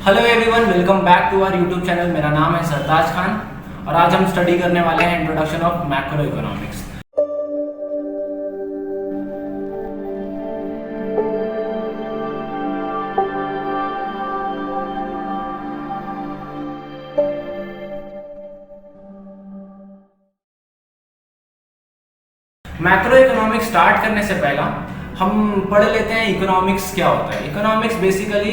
Hello everyone, welcome back to our YouTube channel. मेरा नाम है सरताज खान और आज हम स्टडी करने वाले हैं introduction of macro economics. Macro economics start करने से पहला हम पढ़ लेते हैं इकोनॉमिक्स क्या होता है। इकोनॉमिक्स बेसिकली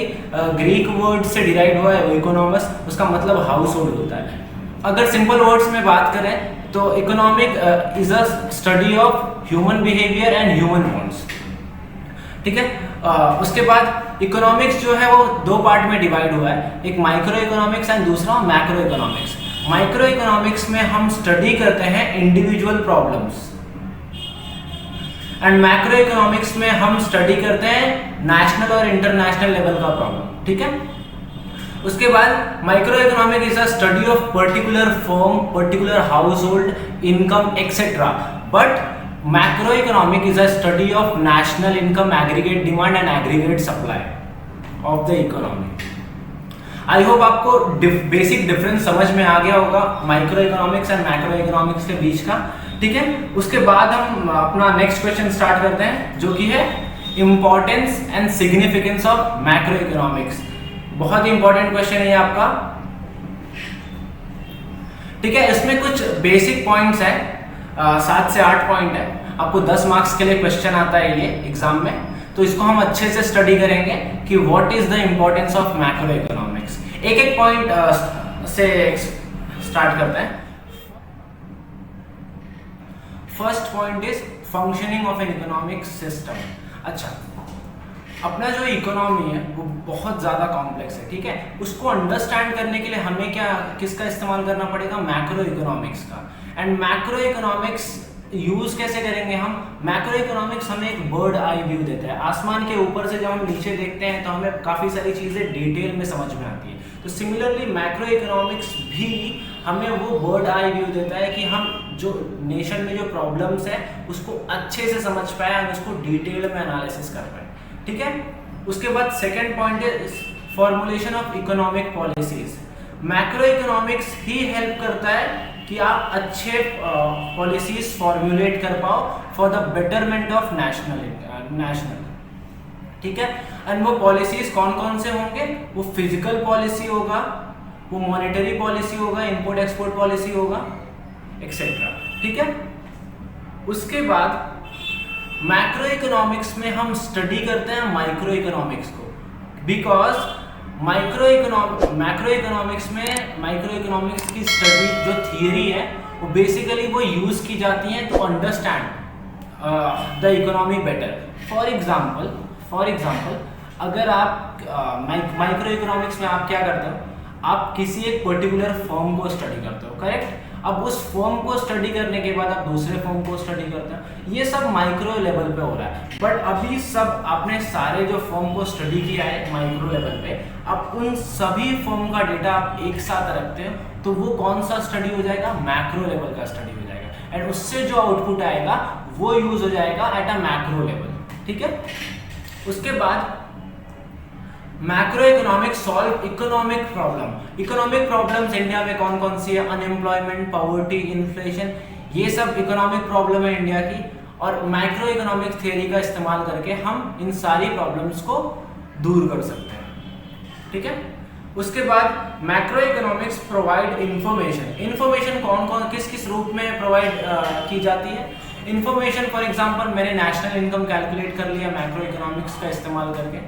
ग्रीक वर्ड से डिराइव हुआ है। इकोनॉमस उसका मतलब हाउस होल्ड होता है। अगर सिंपल वर्ड्स में बात करें तो economic is a study of human behaviour and human wants. ठीक है। उसके बाद इकोनॉमिक्स जो है वो दो पार्ट में डिवाइड हुआ है, एक माइक्रो इकोनॉमिक्स एंड दूसरा मैक्रो इकोनॉमिक्स। माइक्रो इकोनॉमिक्स में हम स्टडी करते हैं individual problems and macro economics में हम स्टडी करते हैं नेशनल और इंटरनेशनल लेवल का प्रॉब्लम। ठीक है। उसके बाद micro economic is a study of particular firm, particular house hold, income etcetera. But macro economic is a study of national income, aggregate demand and aggregate supply of the economy. I hope आपको basic difference समझ में आ गया होगा micro economics and macro economics के बीच का। ठीक है। उसके बाद हम अपना नेक्स्ट क्वेश्चन स्टार्ट करते हैं जो कि है importance and significance of macro economics. बहुत ही इंपॉर्टेंट क्वेश्चन है ये आपका। ठीक है। इसमें कुछ बेसिक पॉइंट्स है, 7 से 8 पॉइंट है। आपको 10 मार्क्स के लिए क्वेश्चन आता है ये एग्जाम में, तो इसको हम अच्छे से स्टडी करेंगे कि what is the importance of macro economics. एक एक पॉइंट से स्टार्ट करते हैं। First point is functioning of an economic system. अच्छा, अपना जो इकोनॉमी है वो बहुत ज़्यादा कॉम्प्लेक्स है। ठीक है। उसको अंडरस्टैंड करने के लिए हमें किसका इस्तेमाल करना पड़ेगा? मैक्रो इकोनॉमिक्स का। एंड मैक्रो इकोनॉमिक्स यूज कैसे करेंगे हम? मैक्रो इकोनॉमिक्स हमें एक बर्ड आई व्यू देता है। आसमान के ऊपर से जब हम नीचे देखते हैं तो हमें काफ़ी सारी चीज़ें डिटेल में समझ में आती है। तो सिमिलरली मैक्रो इकोनॉमिक्स भी हमें वो बर्ड आई व्यू देता है कि हम जो नेशन में जो प्रॉब्लम्स है उसको अच्छे से समझ पाए और उसको डिटेल में एनालिसिस कर पाए। ठीक है। उसके बाद सेकेंड पॉइंट है formulation of economic policies. Macro economics he help करता है कि आप अच्छे पॉलिसीज फॉर्मुलेट कर पाओ for the betterment of national. ठीक है। एंड वो पॉलिसीज कौन कौन से होंगे? वो फिजिकल पॉलिसी होगा, वो मॉनेटरी पॉलिसी होगा, इंपोर्ट एक्सपोर्ट पॉलिसी होगा, एक्सेट्रा। ठीक है। उसके बाद मैक्रो इकोनॉमिक्स में हम स्टडी करते हैं माइक्रो इकोनॉमिक्स को, बिकॉज मैक्रो इकोनॉमिक्स में माइक्रो इकोनॉमिक्स की स्टडी जो थियरी है वो बेसिकली वो यूज की जाती है to understand the economy better. For example अगर आप माइक्रो इकोनॉमिक्स में आप क्या करते हो? आप किसी एक पर्टिकुलर फर्म को स्टडी करते हो, करेक्ट? अब उस फर्म को स्टडी करने के बाद आप दूसरे फर्म को स्टडी करते हो। ये सब माइक्रो लेवल पे हो रहा है। बट अभी सब आपने सारे जो फर्म को स्टडी किया है माइक्रो लेवल पे, अब उन सभी फर्म का डेटा आप एक साथ रखते हो तो वो कौन सा स्टडी हो जाएगा? मैक्रो लेवल का स्टडी हो जाएगा। एंड उससे जो आउटपुट आएगा वो यूज हो जाएगा एट अ मैक्रो लेवल। ठीक है। उसके बाद macro economics solve economic problem. Economic problems India में कौन कौन सी है? अनएम्प्लॉयमेंट, पॉवर्टी, इन्फ्लेशन, ये सब इकोनॉमिक प्रॉब्लम है इंडिया की। और मैक्रो इकोनॉमिक थियरी का इस्तेमाल करके हम इन सारी प्रॉब्लम्स को दूर कर सकते हैं। ठीक है। उसके बाद मैक्रो इकोनॉमिक्स प्रोवाइड इंफॉर्मेशन कौन कौन किस किस रूप में प्रोवाइड की जाती है? इंफॉर्मेशन फॉर एग्जांपल मैंने नेशनल इनकम कैलकुलेट कर लिया मैक्रो इकोनॉमिक्स का इस्तेमाल करके,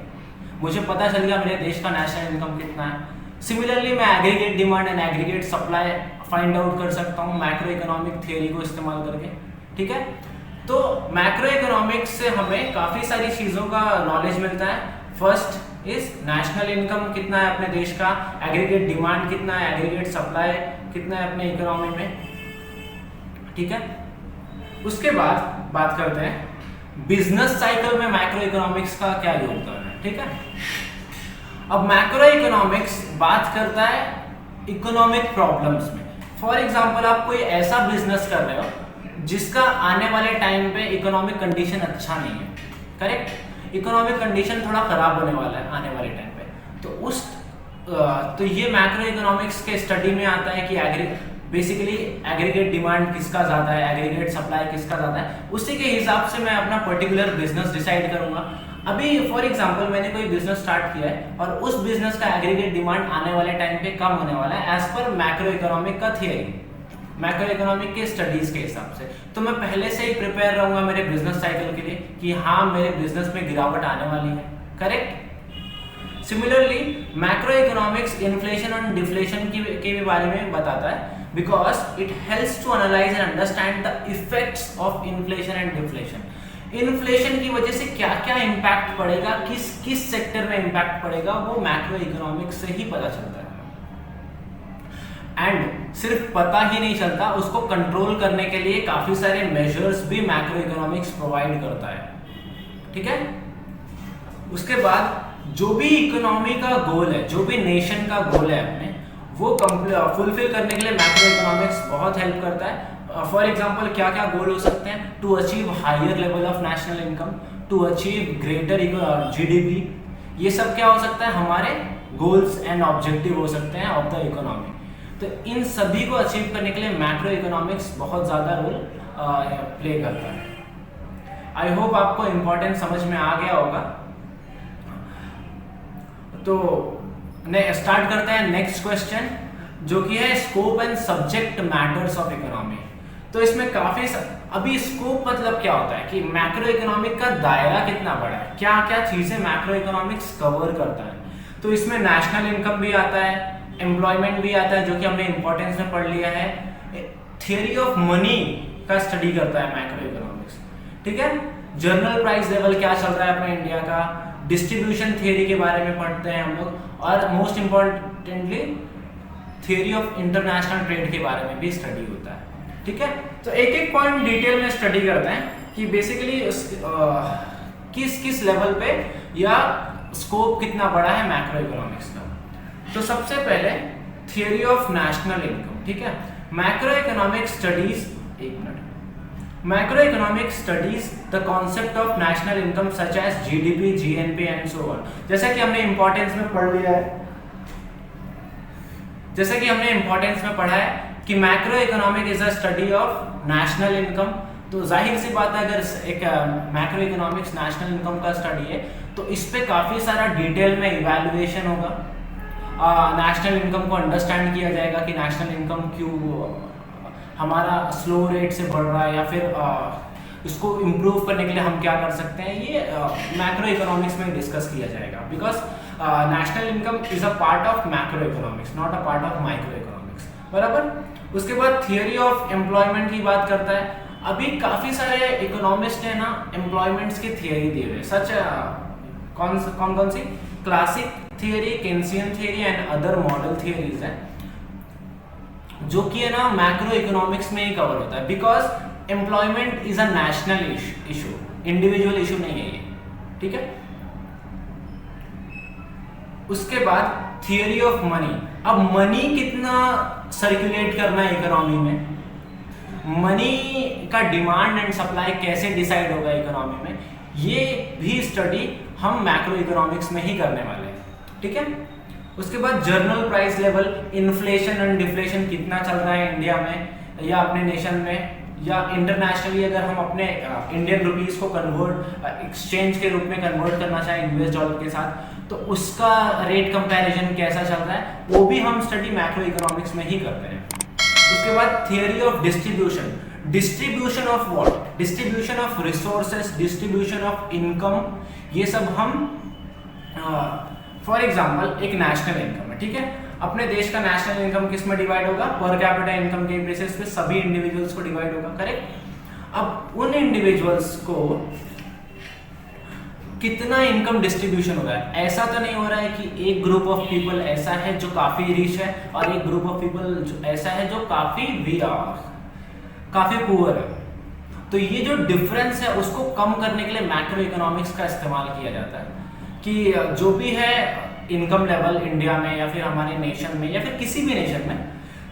मुझे पता चल गया मेरे देश का नेशनल इनकम कितना है। सिमिलरली मैं aggregate demand and aggregate supply find out कर सकता हूँ मैक्रो इकोनॉमिक थियरी को इस्तेमाल करके। ठीक है। तो मैक्रो इकोनॉमिक्स से हमें काफ़ी सारी चीज़ों का नॉलेज मिलता है। फर्स्ट इज नेशनल इनकम कितना है अपने देश का, एग्रीगेट डिमांड कितना है, एग्रीगेट सप्लाई कितना है अपने इकोनॉमी में। ठीक है। उसके बाद बात करते हैं बिजनेस साइकिल में मैक्रो इकोनॉमिक्स का क्या योगदान है। ठीक है। अब मैक्रो इकोनॉमिक्स बात करता है इकोनॉमिक प्रॉब्लम्स में। फॉर एग्जांपल आप कोई ऐसा बिजनेस कर रहे हो जिसका आने वाले टाइम पे इकोनॉमिक कंडीशन अच्छा नहीं है, करेक्ट? इकोनॉमिक कंडीशन थोड़ा खराब होने वाला है आने वाले टाइम पे, तो उस तो ये मैक्रो इकोनॉमिक्स के स्टडी में आता है कि बेसिकली एग्रीगेट डिमांड किसका ज़्यादा है, एग्रीगेट सप्लाई किसका ज़्यादा है, उसी के हिसाब से मैं अपना पर्टिकुलर बिजनेस डिसाइड करूंगा। अभी फॉर एग्जांपल मैंने कोई बिजनेस स्टार्ट किया है और उस बिजनेस का एग्रीगेट डिमांड आने वाले टाइम पे कम होने वाला है एज पर मैक्रो इकोनॉमिक का थियरी, मैक्रो इकोनॉमिक के स्टडीज के हिसाब से। तो मैं पहले से ही प्रिपेयर रहूंगा मेरे बिजनेस साइकिल के लिए कि हाँ मेरे बिजनेस में गिरावट आने वाली है, correct. Similarly macro economics inflation और डिफ्लेशन के भी बारे में बताता है, because it helps to analyse and understand the effects of inflation and deflation. Inflation की वजह से क्या क्या इम्पैक्ट पड़ेगा, किस किस सेक्टर में इम्पैक्ट पड़ेगा, वो मैक्रो इकोनॉमिक्स से ही पता चलता है। एंड सिर्फ पता ही नहीं चलता, उसको कंट्रोल करने के लिए काफी सारे मेजर्स भी मैक्रो इकोनॉमिक्स प्रोवाइड करता है, ठीक है। उसके बाद जो भी इकोनॉमी का गोल है, जो भी नेशन का गोल है अपने, वो फुलफिल करने के लिए मैक्रो इकोनॉमिक्स बहुत हेल्प करता है। फॉर एग्जाम्पल क्या क्या गोल हो सकते हैं, to achieve higher level of national income, to achieve greater GDP, ये सब क्या हो सकता है, हमारे गोल्स एंड ऑब्जेक्टिव हो सकते हैं ऑफ द इकोनॉमी। तो इन सभी को अचीव करने के लिए मैक्रो इकोनॉमिक्स बहुत ज़्यादा रोल प्ले करता है। आई होप आपको इम्पोर्टेंस समझ में आ गया होगा। तो स्टार्ट करते हैं नेक्स्ट क्वेश्चन, जो कि है scope and subject matters of economy. तो इसमें काफी अभी स्कोप मतलब क्या होता है कि मैक्रो इकोनॉमिक का दायरा कितना बड़ा है, क्या क्या चीजें मैक्रो इकोनॉमिक्स कवर करता है। तो इसमें नेशनल इनकम भी आता है, एम्प्लॉयमेंट भी आता है, जो कि हमने इंपॉर्टेंस में पढ़ लिया है। थियरी ऑफ मनी का स्टडी करता है मैक्रो इकोनॉमिक्स, ठीक है। जनरल प्राइस लेवल क्या चल रहा है अपने इंडिया का, डिस्ट्रीब्यूशन थियरी के बारे में पढ़ते हैं हम लोग, और most importantly theory of international trade के बारे में भी स्टडी होता है, ठीक है। तो एक एक पॉइंट डिटेल में स्टडी करते हैं कि बेसिकली किस किस लेवल पे या स्कोप कितना बड़ा है मैक्रो इकोनॉमिक्स का। तो सबसे पहले थियरी ऑफ नेशनल इनकम, ठीक है। मैक्रो इकोनॉमिक स्टडीज, एक minute, macroeconomic studies the concept of national income such as GDP, GNP and so on. जैसा कि हमने इंपॉर्टेंस में पढ़ लिया है, जैसा कि हमने इंपॉर्टेंस में पढ़ा है कि macro economic is a study of national income. तो जाहिर सी बात है, अगर एक मैक्रो इकोनॉमिक्स नेशनल इनकम का स्टडी है तो इस पे काफी सारा डिटेल में इवैल्यूएशन होगा। नेशनल इनकम को अंडरस्टैंड किया जाएगा कि नेशनल इनकम क्यों हमारा स्लो रेट से बढ़ रहा है, या फिर इसको इम्प्रूव करने के लिए हम क्या कर सकते हैं, ये मैक्रो इकोनॉमिक्स में डिस्कस किया जाएगा। Because national income is a part of macro economics, not a part of micro economics, बराबर। उसके बाद थियरी ऑफ एम्प्लॉयमेंट की बात करता है। अभी काफी सारे इकोनॉमिस्ट ने ना एम्प्लॉयमेंट्स की थियरी दी हुई है, सच कौन सी, classic theory, Keynesian theory and other model theories हैं, जो कि है ना मैक्रो इकोनॉमिक्स में ही कवर होता है। Because employment is a national issue, individual issue नहीं है ये, ठीक है। उसके बाद थियरी ऑफ मनी। अब मनी कितना सर्कुलेट करना है इकोनॉमी में, मनी का डिमांड एंड सप्लाई कैसे डिसाइड होगा इकोनॉमी में, ये भी स्टडी हम मैक्रो इकोनॉमिक्स में ही करने वाले हैं, ठीक है। उसके बाद journal price level, inflation and deflation कितना चल रहा है इंडिया में या अपने नेशन में या इंटरनेशनली, अगर हम अपने इंडियन रुपीस को एक्सचेंज के रूप में कन्वर्ट करना चाहें यूएस डॉलर के साथ, तो उसका रेट कंपैरिजन कैसा चल रहा है, वो भी हम स्टडी मैक्रो इकोनॉमिक्स में ही करते हैं। उसके बाद theory of distribution, distribution of what, distribution of resources, distribution of income, ये सब हम फॉर एग्जाम्पल एक नेशनल इनकम है, ठीक है। अपने देश का नेशनल इनकम किस में डिवाइड होगा, पर कैपिटा इनकम के बेसिस पे सभी इंडिविजुअल्स को डिवाइड होगा, करेक्ट। अब उन इंडिविजुअल्स को कितना इनकम डिस्ट्रीब्यूशन हो रहा है, ऐसा तो नहीं हो रहा है कि एक ग्रुप ऑफ पीपल ऐसा है जो काफी रिच है और एक ग्रुप ऑफ पीपल ऐसा है जो काफी पुअर है। तो ये जो डिफरेंस है उसको कम करने के लिए मैक्रो इकोनॉमिक्स का इस्तेमाल किया जाता है कि जो भी है इनकम लेवल इंडिया में या फिर हमारे नेशन में या फिर किसी भी नेशन में,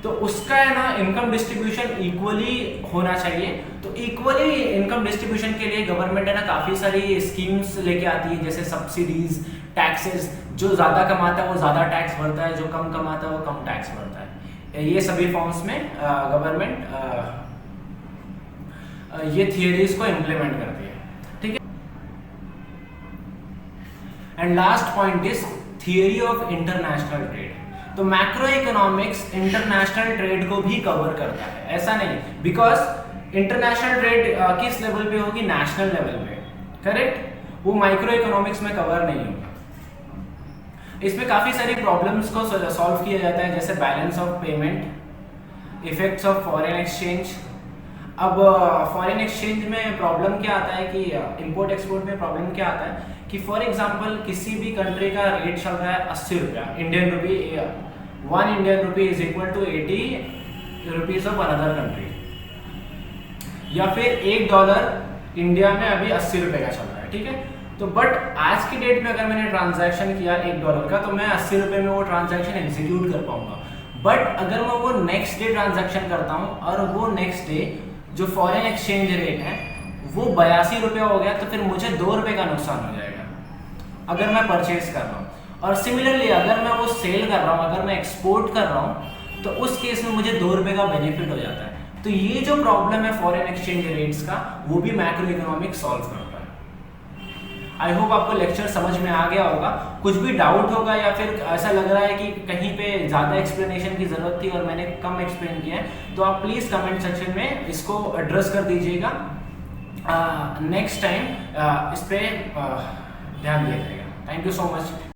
तो उसका है ना इनकम डिस्ट्रीब्यूशन इक्वली होना चाहिए। तो इक्वली इनकम डिस्ट्रीब्यूशन के लिए गवर्नमेंट है ना काफी सारी स्कीम्स लेके आती है, जैसे सब्सिडीज, टैक्सेस, जो ज़्यादा कमाता है वो ज़्यादा टैक्स भरता है, जो कम कमाता है वो कम टैक्स भरता है। ये सभी फॉर्म्स में गवर्नमेंट ये थियरीज को इम्प्लीमेंट करती है, ठीक है। And last point is theory of international trade. तो मैक्रो इकोनॉमिक्स इंटरनेशनल ट्रेड को भी कवर करता है, ऐसा नहीं, बिकॉज इंटरनेशनल ट्रेड किस लेवल पे होगी, नेशनल लेवल पे, करेक्ट, वो माइक्रो इकोनॉमिक्स में कवर नहीं होगा। इसमें काफ़ी सारी प्रॉब्लम्स को सॉल्व किया जाता है, जैसे balance of payment, effects of foreign exchange. अब फॉरेन एक्सचेंज में प्रॉब्लम क्या आता है कि इंपोर्ट एक्सपोर्ट में प्रॉब्लम क्या आता है कि फॉर एग्जांपल किसी भी कंट्री का रेट चल रहा है 80 रुपया Indian rupee, 1 Indian rupee is equal to 80 rupees of another country, या फिर $1 इंडिया में अभी 80 रुपये का चल रहा है, ठीक है। तो बट आज की डेट में अगर मैंने ट्रांजैक्शन किया $1 का, तो मैं 80 रुपये में वो ट्रांजैक्शन एग्जीक्यूट कर पाऊंगा। बट अगर मैं वो नेक्स्ट डे ट्रांजैक्शन करता हूँ और वो नेक्स्ट डे जो फॉरेन एक्सचेंज रेट है वो 82 रुपया हो गया, तो फिर मुझे $2 का नुकसान हो जाएगा अगर मैं परचेज कर रहा हूँ। और सिमिलरली अगर मैं वो सेल कर रहा हूँ, अगर मैं एक्सपोर्ट कर रहा हूँ, तो उस केस में मुझे $2 का बेनिफिट हो जाता है। तो ये जो प्रॉब्लम है फॉरेन एक्सचेंज रेट्स का, वो भी मैक्रो इकोनॉमिक्स सॉल्व करता है। आई होप आपको लेक्चर समझ में आ गया होगा। कुछ भी डाउट होगा या फिर ऐसा लग रहा है कि कहीं पे ज़्यादा एक्सप्लेनेशन की ज़रूरत थी और मैंने कम एक्सप्लेन किया है, तो आप प्लीज़ कमेंट सेक्शन में इसको एड्रेस कर दीजिएगा। नेक्स्ट टाइम इस पर ध्यान दिया जाएगा। Thank you so much.